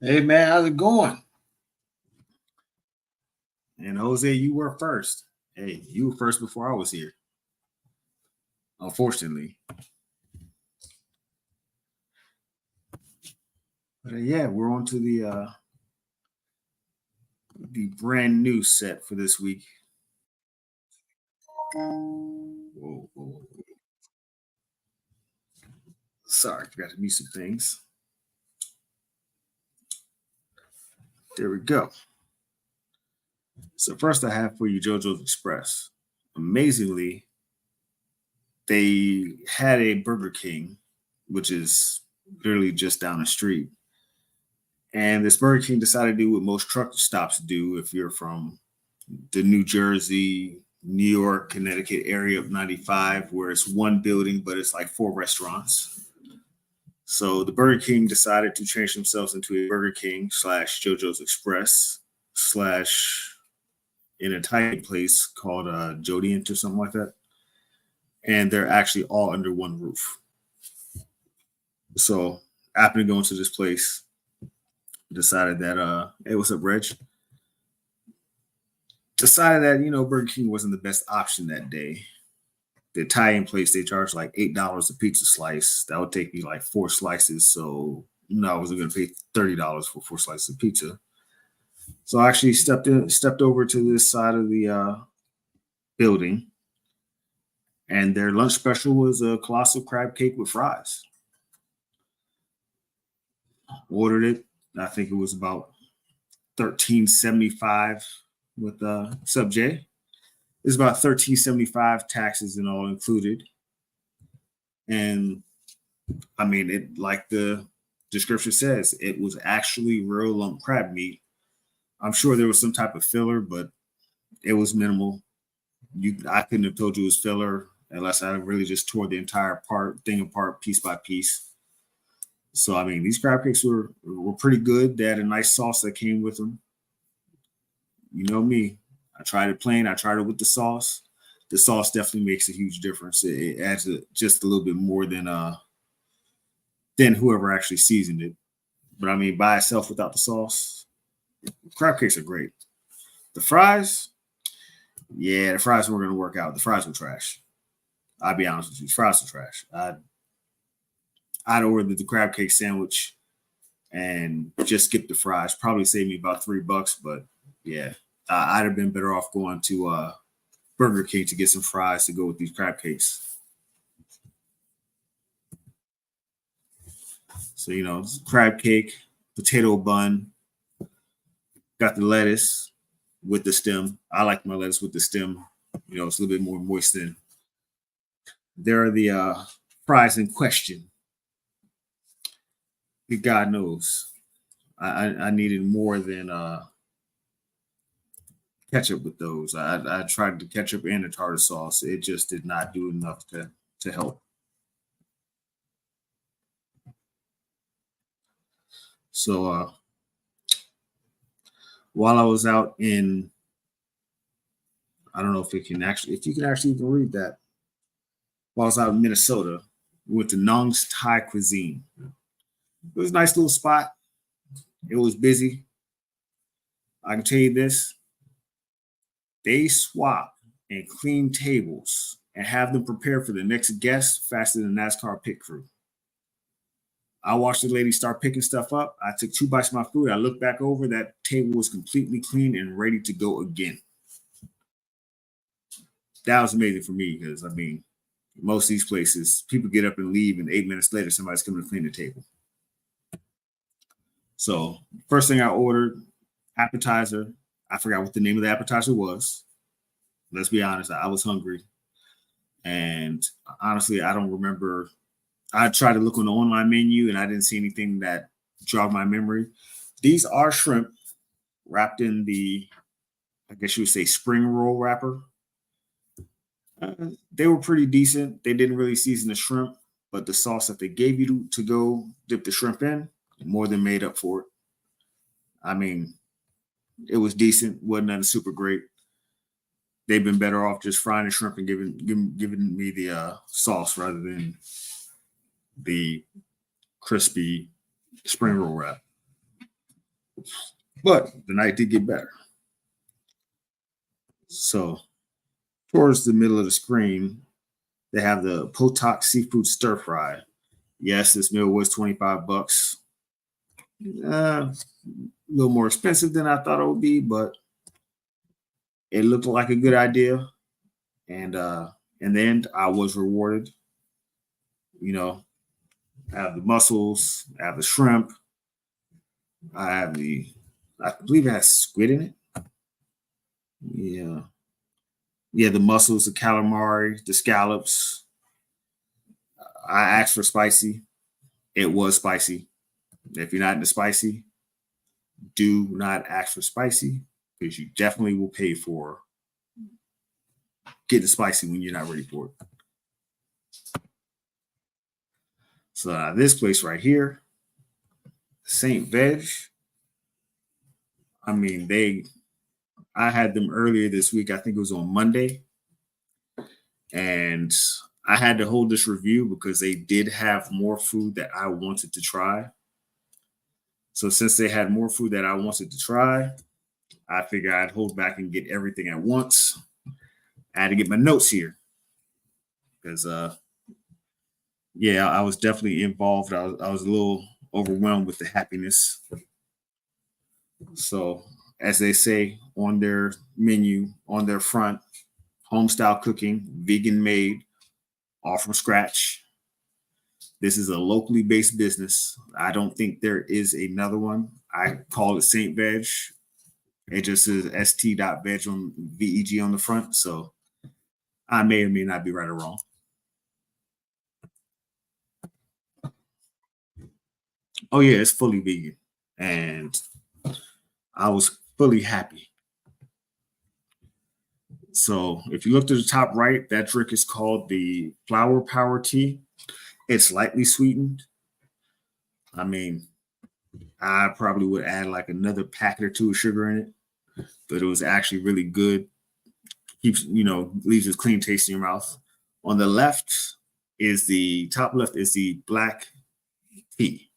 Hey man, how's it going? And Jose, you were first. Hey, you were first before I was here. Unfortunately. But yeah, we're on to the brand new set for this week. Whoa, whoa. Sorry, forgot to mute some things. There we go. So first I have for you JoJo's Express. Amazingly, they had a Burger King, which is literally just down the street. And this Burger King decided to do what most truck stops do if you're from the New Jersey, New York, Connecticut area of 95, where it's one building, but it's like four restaurants. So the Burger King decided to change themselves into a Burger King slash JoJo's Express slash in a tiny place called Jodiant or something like that. And they're actually all under one roof. So I happened to go into this place, decided that, hey, what's up, Reg? Decided that, Burger King wasn't the best option that day. The Italian place, they charge like $8 a pizza slice. That would take me like 4 slices. So, I wasn't going to pay $30 for 4 slices of pizza. So I actually stepped over to this side of the building, and their lunch special was a colossal crab cake with fries. Ordered it. I think it was about $13.75 with sub J. It's about $13.75 taxes and all included. And I mean, it like the description says, it was actually real lump crab meat. I'm sure there was some type of filler, but it was minimal. I couldn't have told you it was filler unless I really just tore the entire thing apart piece by piece. So I mean, these crab cakes were pretty good. They had a nice sauce that came with them. You know me. I tried it plain. I tried it with the sauce. The sauce definitely makes a huge difference. It adds just a little bit more than whoever actually seasoned it. But I mean, by itself without the sauce, crab cakes are great. The fries, yeah, the fries weren't going to work out. The fries were trash. I'll be honest with you. The fries were trash. I'd ordered the crab cake sandwich and just skip the fries. Probably saved me about $3, but yeah, I'd have been better off going to Burger King to get some fries to go with these crab cakes. So, crab cake, potato bun, got the lettuce with the stem. I like my lettuce with the stem. It's a little bit more moist than. There are the fries in question. God knows. I needed more than ketchup with those. I tried the ketchup and the tartar sauce. It just did not do enough to help. So while I was out in, I don't know if you can actually even read that. While I was out in Minnesota, we went to Nong's Thai Cuisine. It was a nice little spot. It was busy. I can tell you this. They swap and clean tables and have them prepare for the next guest faster than NASCAR pit crew. I watched the lady start picking stuff up. I took 2 bites of my food. I looked back over. That table was completely clean and ready to go again. That was amazing for me because, I mean, most of these places, people get up and leave, and 8 minutes later, somebody's coming to clean the table. So first thing I ordered, appetizer. I forgot what the name of the appetizer was. Let's be honest, I was hungry. And honestly, I don't remember. I tried to look on the online menu and I didn't see anything that jogged my memory. These are shrimp wrapped in the, I guess you would say, spring roll wrapper. They were pretty decent. They didn't really season the shrimp, but the sauce that they gave you to go dip the shrimp in more than made up for it. I mean, it was decent. Wasn't nothing super great. They've been better off just frying the shrimp and giving me the sauce rather than the crispy spring roll wrap. But the night did get better. So towards the middle of the screen, they have the Potok seafood stir fry. Yes, this meal was $25. A little more expensive than I thought it would be, but it looked like a good idea. And in the end, I was rewarded. You know, I have the mussels, I have the shrimp, I believe it has squid in it. Yeah. Yeah, the mussels, the calamari, the scallops. I asked for spicy. It was spicy. If you're not into spicy, do not ask for spicy because you definitely will pay for getting spicy when you're not ready for it. So this place right here, Saint Veg. I mean, I had them earlier this week. I think it was on Monday. And I had to hold this review because they did have more food that I wanted to try. So since they had more food that I wanted to try, I figured I'd hold back and get everything at once. I had to get my notes here because, yeah, I was definitely involved. I was a little overwhelmed with the happiness. So, as they say on their menu, on their front, home style cooking, vegan made, all from scratch. This is a locally based business. I don't think there is another one. I call it Saint Veg. It just says st.veg on VEG on the front. So I may or may not be right or wrong. Oh, yeah, it's fully vegan. And I was fully happy. So if you look to the top right, that drink is called the Flower Power Tea. It's lightly sweetened. I mean, I probably would add like another packet or two of sugar in it, but it was actually really good. Keeps, leaves a clean taste in your mouth. On the left is the top left is the black tea.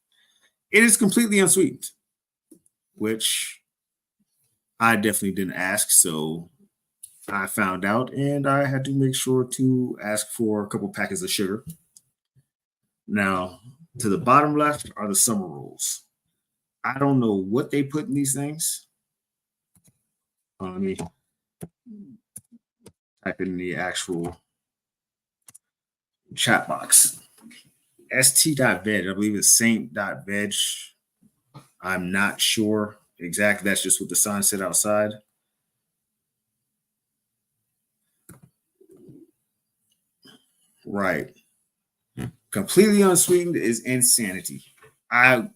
It is completely unsweetened, which I definitely didn't ask. So I found out and I had to make sure to ask for a couple packets of sugar. Now, to the bottom left are the summer rolls. I don't know what they put in these things. Let me type in the actual chat box. st.veg, I believe it's saint.veg. I'm not sure exactly. That's just what the sign said outside. Right. Completely unsweetened is insanity. I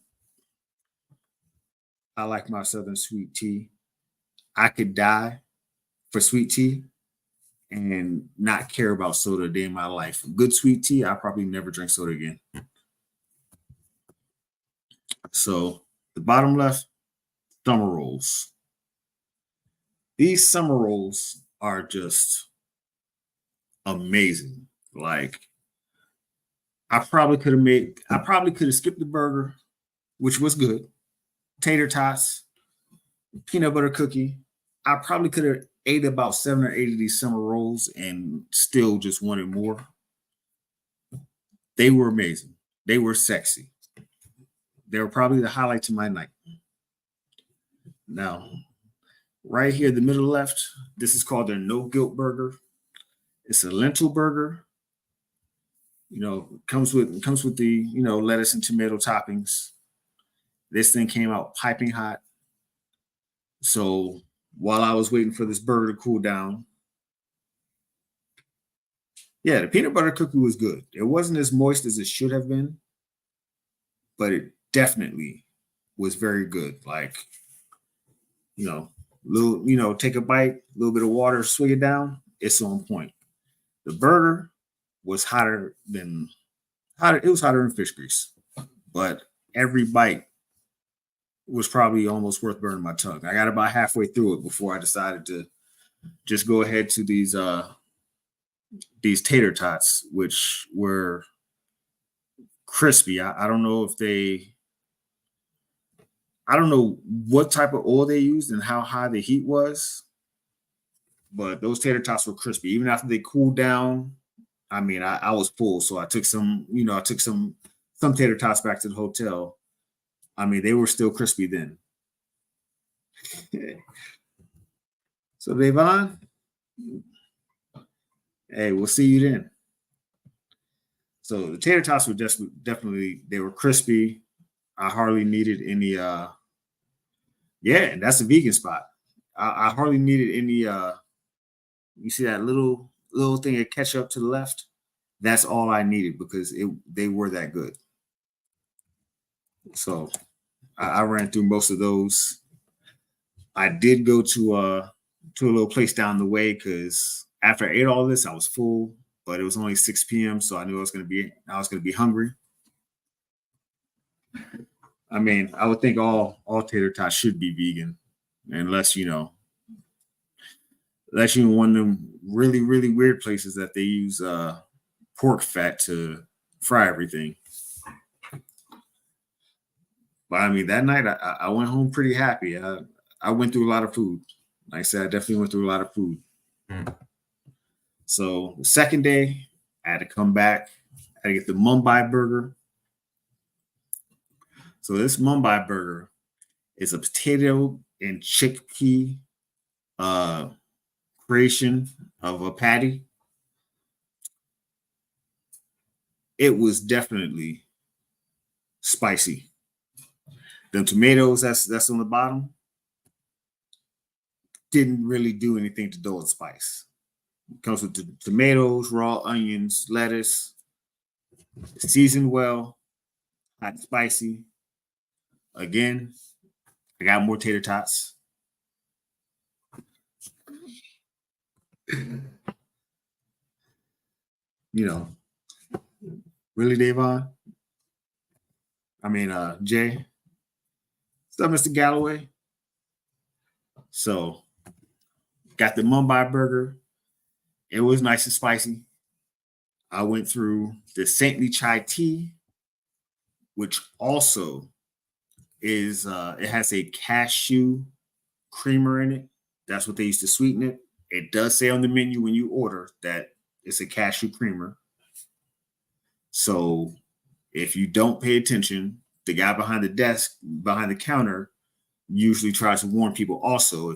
like my Southern sweet tea. I could die for sweet tea and not care about soda a day in my life. Good sweet tea, I probably never drink soda again. So the bottom left, summer rolls. These summer rolls are just amazing. Like I probably could have skipped the burger, which was good. Tater tots, peanut butter cookie. I probably could have ate about 7 or 8 of these summer rolls and still just wanted more. They were amazing. They were sexy. They were probably the highlight to my night. Now, right here, the middle left, this is called their no guilt burger. It's a lentil burger. Comes with the lettuce and tomato toppings. This thing came out piping hot. So while I was waiting for this burger to cool down, yeah, the peanut butter cookie was good. It wasn't as moist as it should have been, but it definitely was very good. Like, take a bite, a little bit of water, swig it down. It's on point. The burger was hotter. It was hotter than fish grease, but every bite was probably almost worth burning my tongue. I got about halfway through it before I decided to just go ahead to these tater tots, which were crispy. I don't know if I don't know what type of oil they used and how high the heat was, but those tater tots were crispy. Even after they cooled down, I mean, I was full, so I took some, I took some tater tots back to the hotel. I mean, they were still crispy then. So, Devon, hey, we'll see you then. So the tater tots were just definitely they were crispy. I hardly needed any. Yeah, and that's a vegan spot. I hardly needed any. You see that little thing of ketchup to the left? That's all I needed because they were that good. So I ran through most of those. I did go to a little place down the way because after I ate all this, I was full, but it was only 6 p.m. So I knew I was gonna be hungry. I mean, I would think all tater tots should be vegan, unless unless you're in one of them really weird places that they use pork fat to fry everything. But I mean, that night I went home pretty happy. I went through a lot of food. Like I said, I definitely went through a lot of food. Mm. So the second day, I had to come back. I had to get the Mumbai burger. So this Mumbai burger is a potato and chickpea uh, creation of a patty. It was definitely spicy. The tomatoes that's on the bottom didn't really do anything to dull the spice. It comes with the tomatoes, raw onions, lettuce, seasoned well, hot, spicy. Again, I got more tater tots. You know, really, Davon? I mean, Jay. What's up, Mr. Galloway? So, got the Mumbai burger. It was nice and spicy. I went through the saintly chai tea, which also is it has a cashew creamer in it. That's what they used to sweeten it. It does say on the menu when you order that it's a cashew creamer. So if you don't pay attention, the guy behind the desk, behind the counter, usually tries to warn people also uh,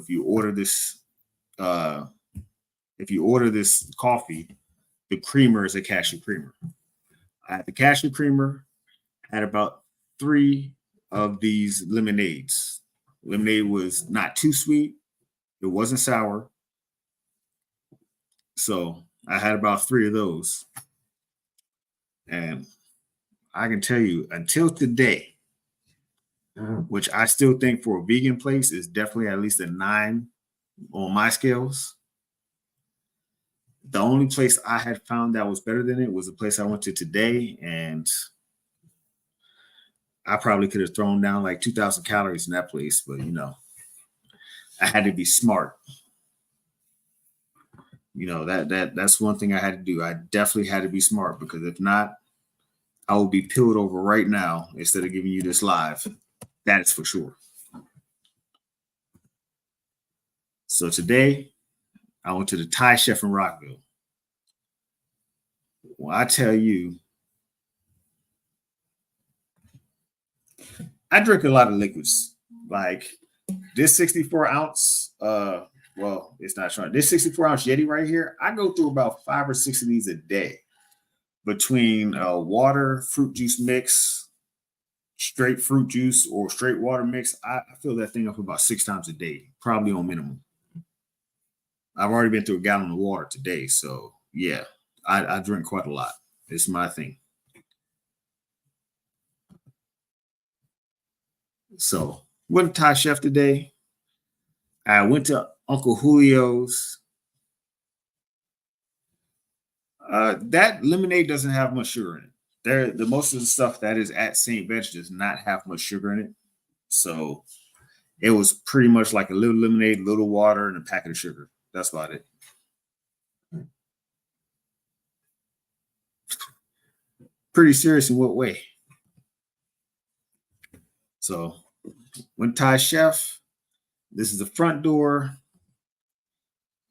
if you order this coffee, the creamer is a cashew creamer. I had the cashew creamer, had about 3 of these lemonades. Lemonade was not too sweet. It wasn't sour. So I had about 3 of those. And I can tell you, until today, which I still think for a vegan place is definitely at least a 9 on my scales. The only place I had found that was better than it was the place I went to today. And I probably could have thrown down like 2,000 calories in that place. But, I had to be smart. That's one thing I had to do. I definitely had to be smart because if not, I will be peeled over right now instead of giving you this live. That's for sure. So today, I went to the Thai chef in Rockville. Well, I tell you, I drink a lot of liquids. Like this 64 ounce, well, it's not showing. This 64-ounce Yeti right here, I go through about 5 or 6 of these a day between water, fruit juice mix, straight fruit juice, or straight water mix. I fill that thing up about 6 times a day, probably on minimum. I've already been through a gallon of water today. So, yeah, I drink quite a lot. It's my thing. So, went to Thai chef today. I went to Uncle Julio's. That lemonade doesn't have much sugar in it. The most of the stuff that is at St. Bench does not have much sugar in it. So it was pretty much like a little lemonade, little water, and a packet of sugar. That's about it. Pretty serious in what way? So When Thai chef, this is the front door.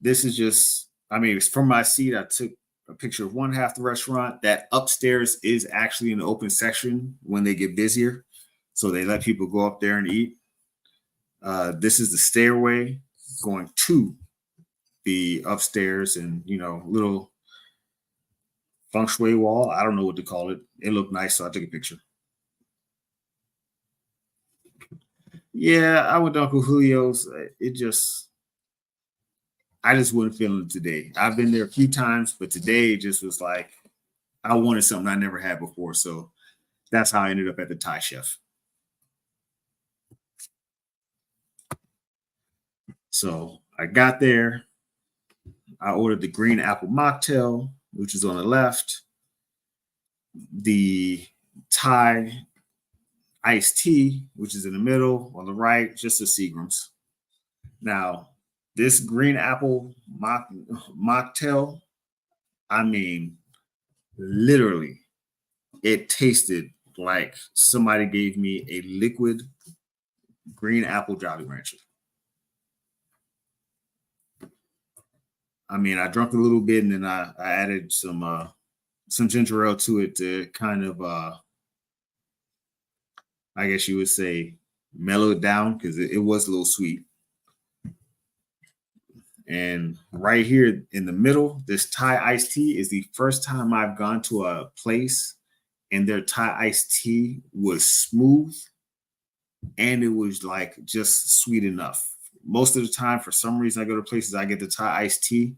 This is just, I mean, it's from my seat. I took a picture of one half the restaurant. That upstairs is actually an open section when they get busier. So they let people go up there and eat. This is the stairway going to the upstairs and, little feng shui wall. I don't know what to call it. It looked nice, so I took a picture. Yeah, I went to Uncle Julio's. I just wasn't feeling it today. I've been there a few times, but today it just was like I wanted something I never had before. So that's how I ended up at the Thai chef. So I got there. I ordered the green apple mocktail, which is on the left, the Thai iced tea, which is in the middle, on the right, just the Seagrams. Now, this green apple mocktail, I mean, literally, it tasted like somebody gave me a liquid green apple Jolly Rancher. I mean, I drank a little bit and then I added some ginger ale to it to kind of I guess you would say mellow it down because it was a little sweet. And right here in the middle, this Thai iced tea is the first time I've gone to a place and their Thai iced tea was smooth and it was like just sweet enough. Most of the time, for some reason, I go to places, I get the Thai iced tea.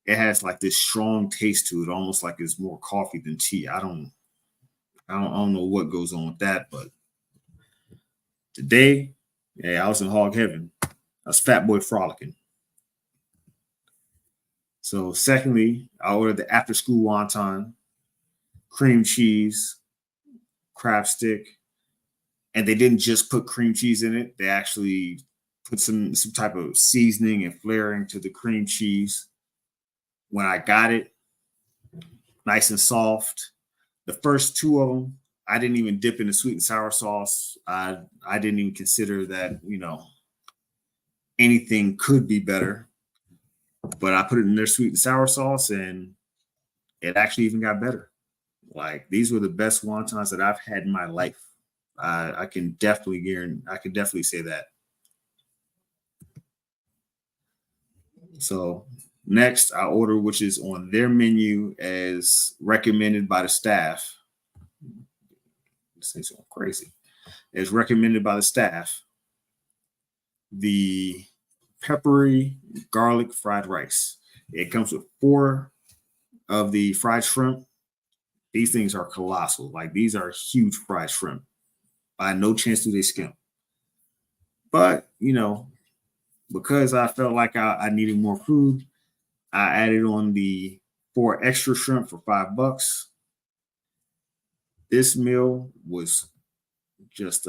It has like this strong taste to it, almost like it's more coffee than tea. I don't know what goes on with that, but today, yeah, I was in hog heaven. I was fat boy frolicking. So, secondly, I ordered the after school wonton, cream cheese, crab stick, and they didn't just put cream cheese in it. They actually put some type of seasoning and flavoring to the cream cheese. When I got it, nice and soft. The first two of them, I didn't even dip in the sweet and sour sauce. I didn't even consider that, anything could be better. But I put it in their sweet and sour sauce and it actually even got better. Like these were the best wontons that I've had in my life. I can definitely guarantee, I can definitely say that. So next I order, which is on their menu as recommended by the staff. This thing's going crazy. As recommended by the staff, the peppery garlic fried rice. It comes with 4 of the fried shrimp. These things are colossal. Like these are huge fried shrimp. By no chance do they skim. But, because I felt like I needed more food, I added on the 4 extra shrimp for $5. This meal was just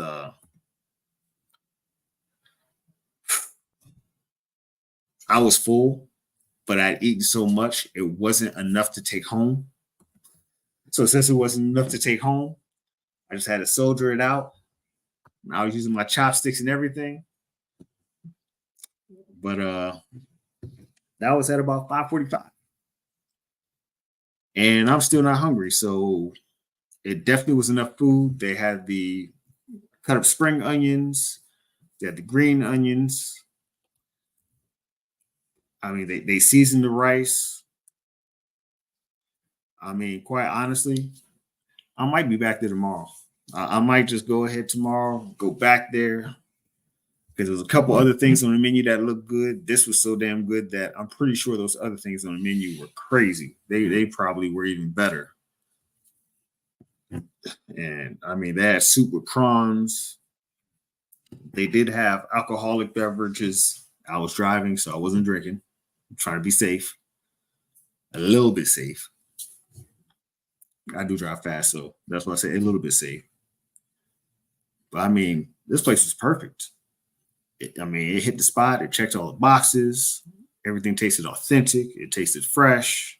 I was full, but I'd eaten so much it wasn't enough to take home. So since it wasn't enough to take home, I just had to soldier it out. I was using my chopsticks and everything. But that was at about 5:45. And I'm still not hungry. So it definitely was enough food. They had the cut up spring onions, they had the green onions. I mean, they seasoned the rice. I mean, quite honestly, I might be back there tomorrow. I might just go ahead tomorrow, go back there because there was a couple other things on the menu that looked good. This was so damn good that I'm pretty sure those other things on the menu were crazy. They probably were even better. And I mean, they had soup with prawns. They did have alcoholic beverages. I was driving, so I wasn't drinking. I'm trying to be safe, a little bit safe. I do drive fast, so that's why I say a little bit safe. But I mean, this place was perfect. It hit the spot. It checked all the boxes. Everything tasted authentic. It tasted fresh.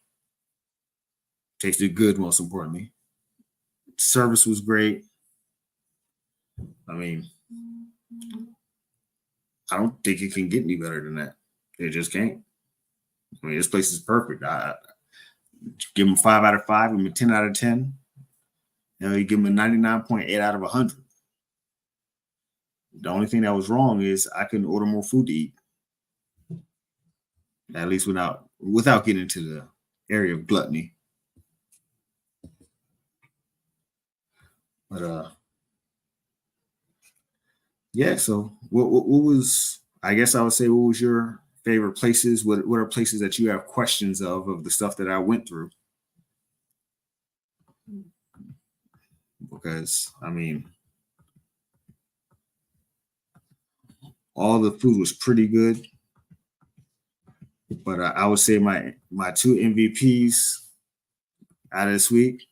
Tasted good, most importantly. Service was great. I mean, I don't think it can get any better than that. It just can't. I mean, this place is perfect. I give them 5 out of 5, give them a 10 out of 10. You give them a 99.8 out of 100. The only thing that was wrong is I couldn't order more food to eat. At least without getting into the area of gluttony. But yeah. So what was, I guess I would say, what was your favorite places? What are places that you have questions of the stuff that I went through? Because I mean, all the food was pretty good, but I would say my two MVPs out of this week,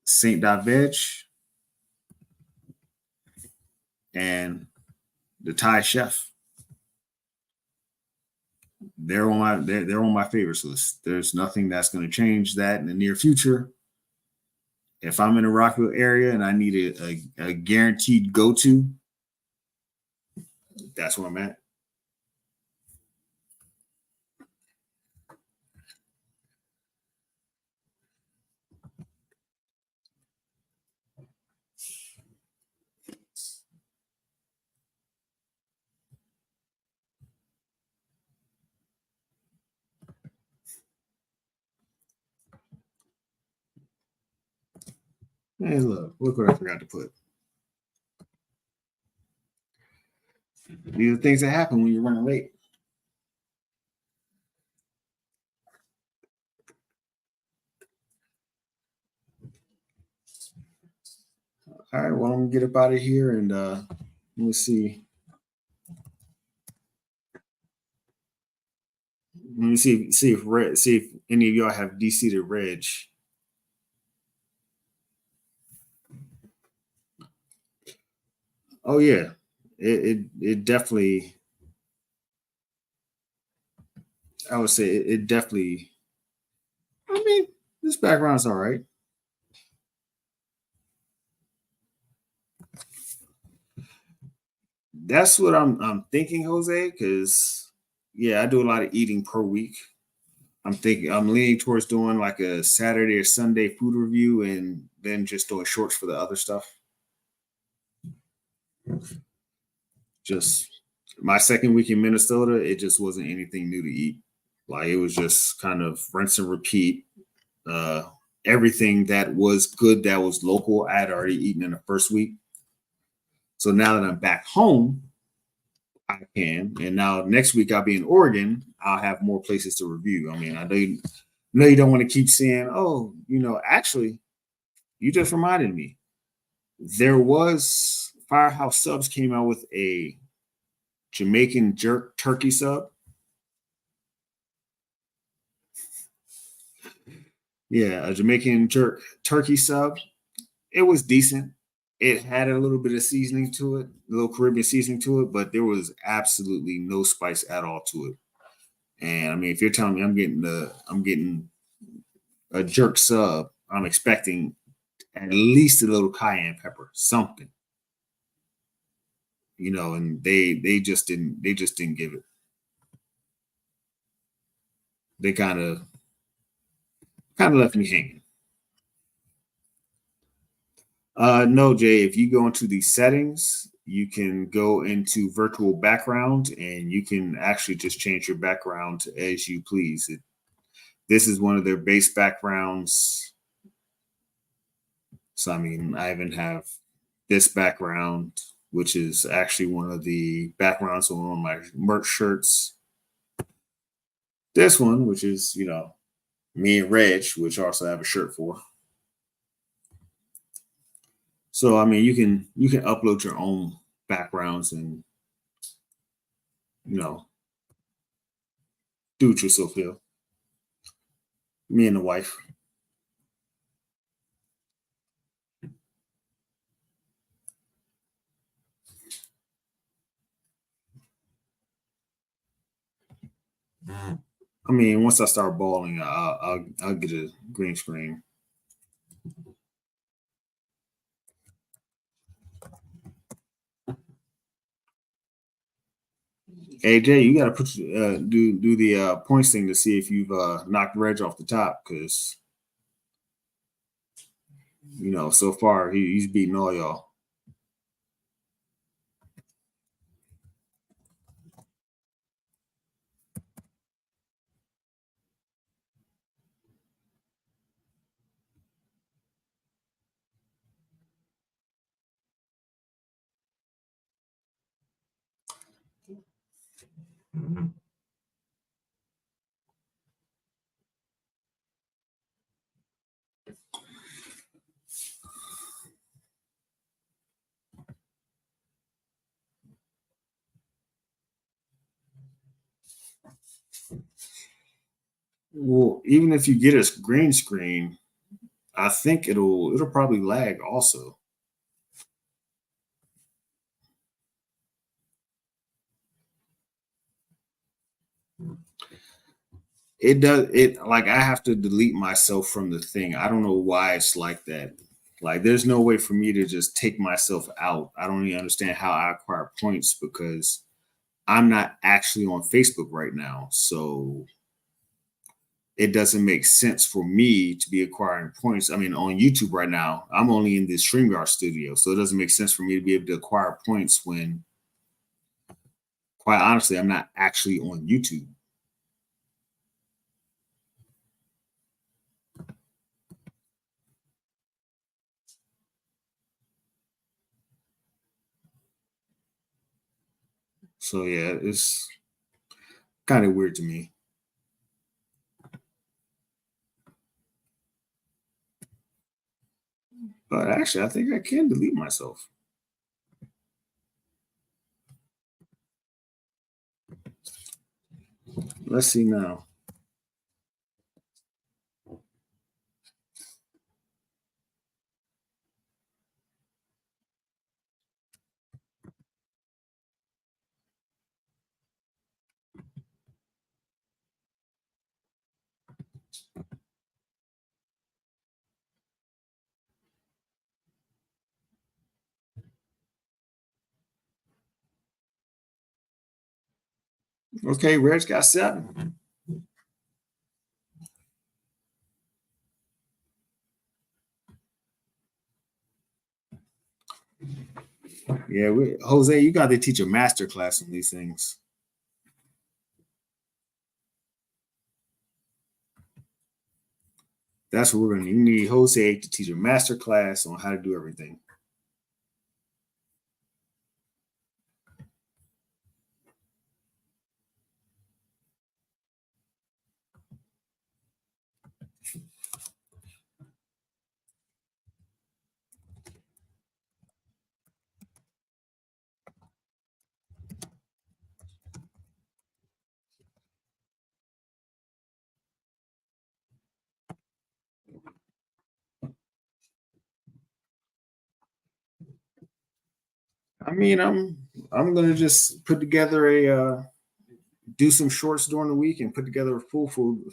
Saint Veg and the Thai chef. They're on my favorites list. There's nothing that's going to change that in the near future. If I'm in the Rockville area and I need a guaranteed go to, that's where I'm at. Hey, look what I forgot to put. These are things that happen when you're running late. All right, well, I'm gonna get up out of here and let me see. Let me see if any of y'all have DC to Reg. Oh yeah, it definitely. I would say it definitely. I mean, this background's all right. That's what I'm thinking, Jose. Because yeah, I do a lot of eating per week. I'm leaning towards doing like a Saturday or Sunday food review, and then just doing shorts for the other stuff. Just my second week in Minnesota, it just wasn't anything new to eat. Like it was just kind of rinse and repeat. Uh, Everything that was good that was local, I had already eaten in the first week. So now that I'm back home, I can. And now next week I'll be in Oregon. I'll have more places to review. I mean, know you don't want to keep saying, oh, actually, you just reminded me. There was Firehouse Subs came out with a Jamaican jerk turkey sub. Yeah, a Jamaican jerk turkey sub. It was decent. It had a little bit of seasoning to it, a little Caribbean seasoning to it, but there was absolutely no spice at all to it. And I mean, if you're telling me I'm getting a jerk sub, I'm expecting at least a little cayenne pepper, something. And they just didn't give it. They kind of left me hanging. No, Jay, if you go into the settings, you can go into virtual background and you can actually just change your background as you please. This is one of their base backgrounds. So, I mean, I even have this background, which is actually one of the backgrounds on one of my merch shirts. This one, which is, me and Reg, which I also have a shirt for. So I mean, you can upload your own backgrounds and you know do it yourself. Feel me and the wife. I mean, once I start balling, I'll get a green screen. AJ, you got to put do the points thing to see if you've knocked Reg off the top because so far he's beating all y'all. Well, even if you get a green screen, I think it'll probably lag also. It does it like I have to delete myself from the thing. I don't know why it's like that. Like there's no way for me to just take myself out. I don't even understand how I acquire points because I'm not actually on Facebook right now. So it doesn't make sense for me to be acquiring points. I mean, on YouTube right now, I'm only in the StreamYard studio. So it doesn't make sense for me to be able to acquire points when, quite honestly, I'm not actually on YouTube. So yeah, it's kind of weird to me. But actually, I think I can delete myself. Let's see now. Okay, Red's got 7. Yeah, Jose, you got to teach a master class on these things. That's what we're gonna need. You need Jose to teach a master class on how to do everything. I mean, I'm gonna just put together a do some shorts during the week and put together a full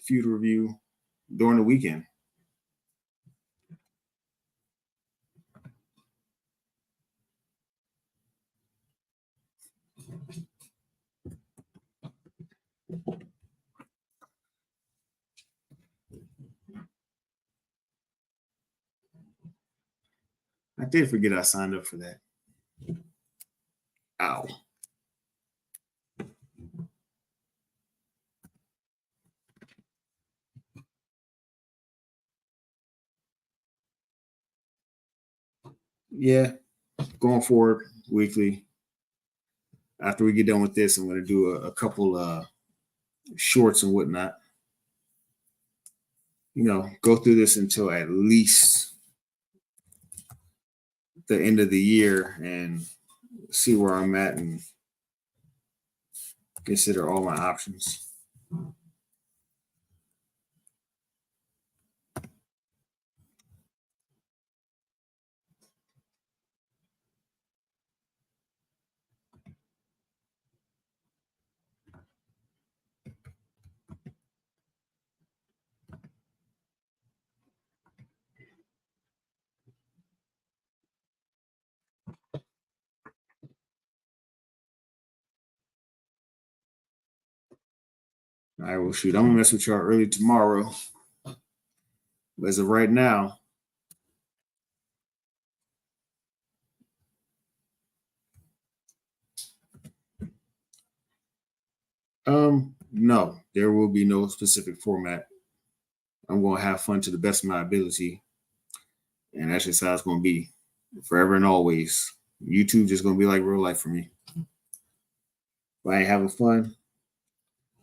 feud review during the weekend. I did forget I signed up for that. Ow. Yeah, going forward weekly. After we get done with this, I'm gonna do a couple shorts and whatnot. Go through this until at least the end of the year and see where I'm at and consider all my options. All right, well, shoot, I'm gonna mess with y'all early tomorrow. But as of right now, no, there will be no specific format. I'm gonna have fun to the best of my ability, and that's just how it's gonna be forever and always. YouTube just gonna be like real life for me. If I ain't having fun,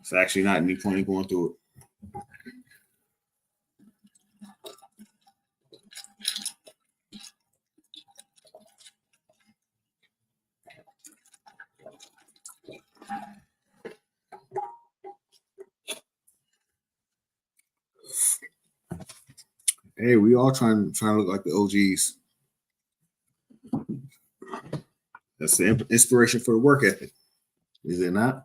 it's actually not any point in going through it. Hey, we all trying to look like the OGs. That's the inspiration for the work ethic, is it not?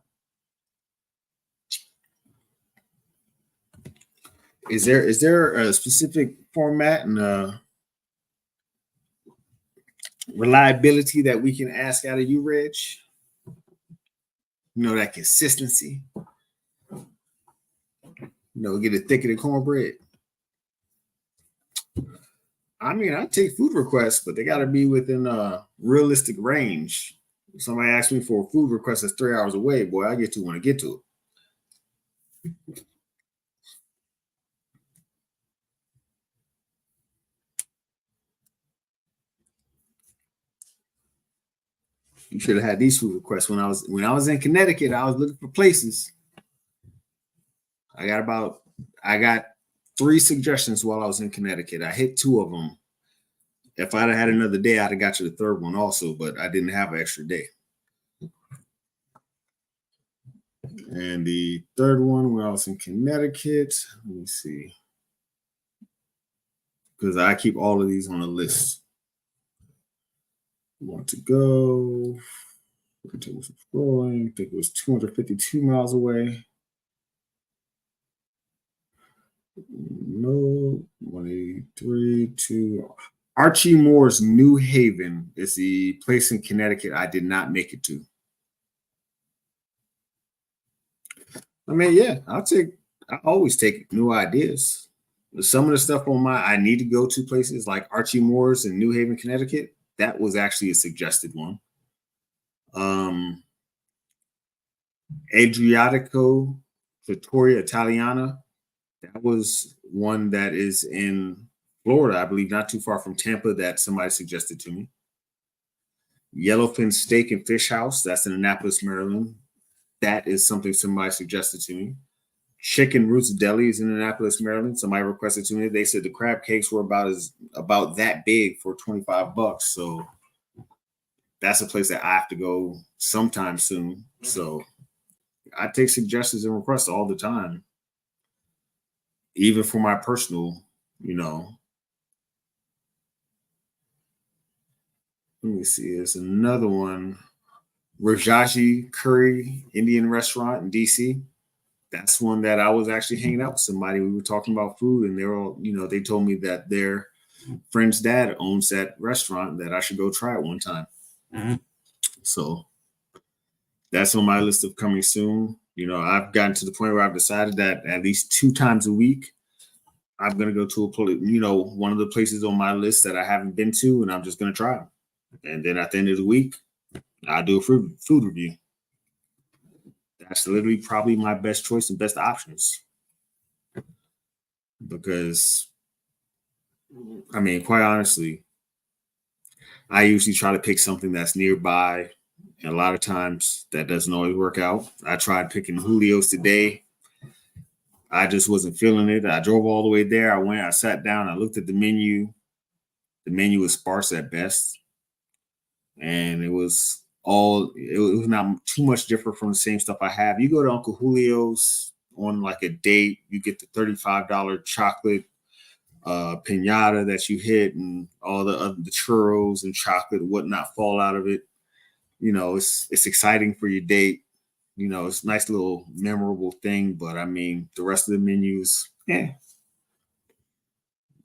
Is there a specific format and reliability that we can ask out of you, Reg? That consistency. Get it thicker than cornbread. I mean, I take food requests, but they got to be within a realistic range. If somebody asks me for a food request that's 3 hours away, boy, I get to when I get to it. You should have had these food requests when I was in Connecticut. I was looking for places. I got 3 suggestions while I was in Connecticut. I hit 2 of them. If I'd have had another day, I'd have got you the third one also, but I didn't have an extra day. And the third one, when I was in Connecticut, let me see, because I keep all of these on a list. Want to go? Scrolling. I think it was 252 miles away. No, 183, 2. Archie Moore's New Haven is the place in Connecticut I did not make it to. I mean, yeah, I always take new ideas. Some of the stuff I need to go to places like Archie Moore's in New Haven, Connecticut, that was actually a suggested one. Adriatico Trattoria Italiana, that was one that is in Florida, I believe, not too far from Tampa, that somebody suggested to me. Yellowfin Steak and Fish House, that's in Annapolis, Maryland. That is something somebody suggested to me. Chicken Roots Deli is in Annapolis, Maryland. Somebody requested to me. They said the crab cakes were about that big for $25. So that's a place that I have to go sometime soon. So I take suggestions and requests all the time, even for my personal, Let me see. There's another one, Rajaji Curry Indian Restaurant in DC. That's one that I was actually hanging out with somebody. We were talking about food, and they were all, they told me that their friend's dad owns that restaurant, that I should go try it one time. Mm-hmm. So that's on my list of coming soon. I've gotten to the point where I've decided that at least 2 times a week, I'm going to go to one of the places on my list that I haven't been to, and I'm just going to try them. And then at the end of the week, I'll do a food review. That's literally probably my best choice and best options. Because, I mean, quite honestly, I usually try to pick something that's nearby. And a lot of times that doesn't always work out. I tried picking Julio's today. I just wasn't feeling it. I drove all the way there. I sat down, I looked at the menu. The menu was sparse at best. And it was not too much different from the same stuff I have. You go to Uncle Julio's on like a date, you get the $35 chocolate pinata that you hit, and all the churros and chocolate and whatnot fall out of it. It's exciting for your date. It's a nice little memorable thing, but I mean, the rest of the menus, I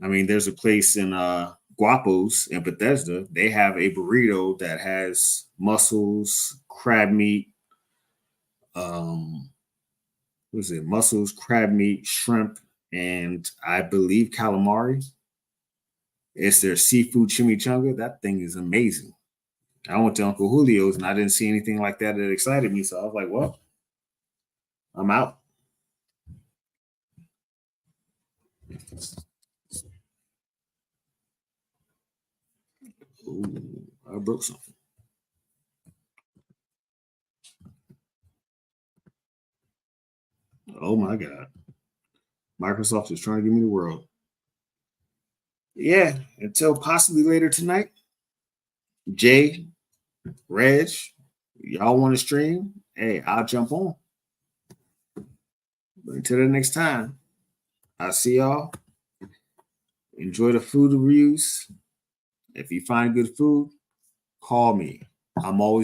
mean, there's a place in Guapos in Bethesda. They have a burrito that has mussels, crab meat, was it? Mussels, crab meat, shrimp, and I believe calamari. It's their seafood chimichanga. That thing is amazing. I went to Uncle Julio's and I didn't see anything like that that excited me. So I was like, well, I'm out. Ooh, I broke something. Oh my God. Microsoft is trying to give me the world. Yeah, until possibly later tonight. Jay, Reg, y'all want to stream? Hey, I'll jump on. But until the next time, I'll see y'all. Enjoy the food reviews. If you find good food, call me. I'm always